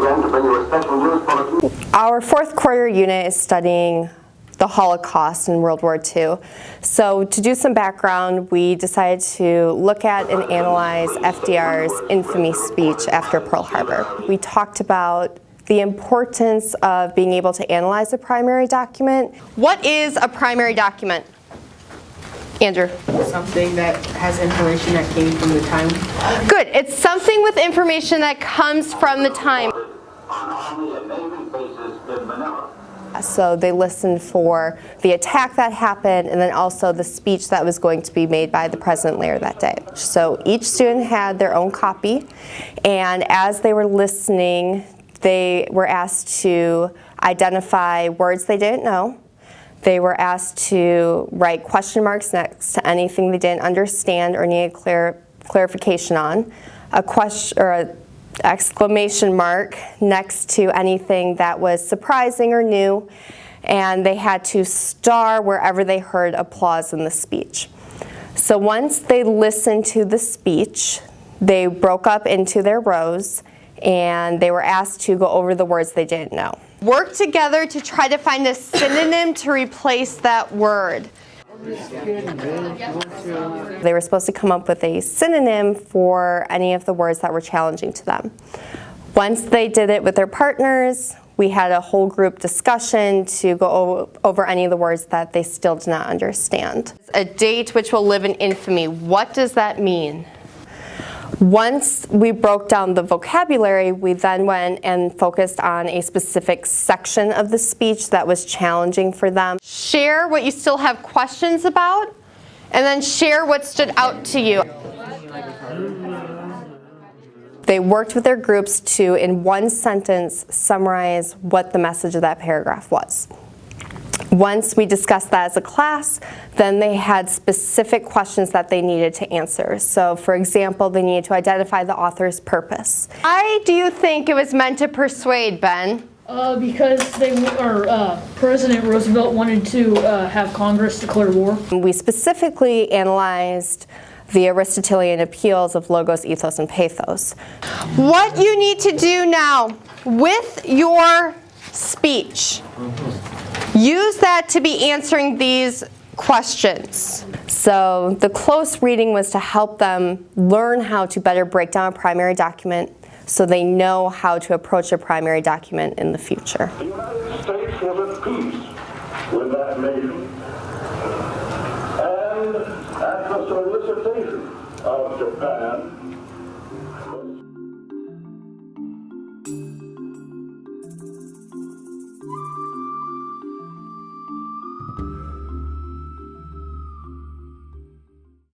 again to bring you a special news bulletin. Our fourth quarter unit is studying the Holocaust in World War II. So to do some background, we decided to look at and analyze FDR's infamous speech after Pearl Harbor. We talked about the importance of being able to analyze a primary document. What is a primary document? Andrew. Something that has information that came from the time. Good. It's something with information that comes from the time. So they listened for the attack that happened and then also the speech that was going to be made by the president later that day. So each student had their own copy, and as they were listening, they were asked to identify words they didn't know. They were asked to write question marks next to anything they didn't understand or needed clarification on, a question or an exclamation mark next to anything that was surprising or new, and they had to star wherever they heard applause in the speech. So once they listened to the speech, they broke up into their rows and they were asked to go over the words they didn't know. Work together to try to find a synonym to replace that word. They were supposed to come up with a synonym for any of the words that were challenging to them. Once they did it with their partners, we had a whole group discussion to go over any of the words that they still did not understand. A date which will live in infamy. What does that mean? Once we broke down the vocabulary, we then went and focused on a specific section of the speech that was challenging for them. Share what you still have questions about, and then share what stood out to you. They worked with their groups to, in one sentence, summarize what the message of that paragraph was. Once we discussed that as a class, then they had specific questions that they needed to answer. So, for example, they needed to identify the author's purpose. Why do you think it was meant to persuade, Ben? Because President Roosevelt wanted to have Congress declare war. We specifically analyzed the Aristotelian appeals of logos, ethos, and pathos. What you need to do now with your speech, use that to be answering these questions. So the close reading was to help them learn how to better break down a primary document so they know how to approach a primary document in the future. The United States was at peace with that nation, and at the solicitation of Japan,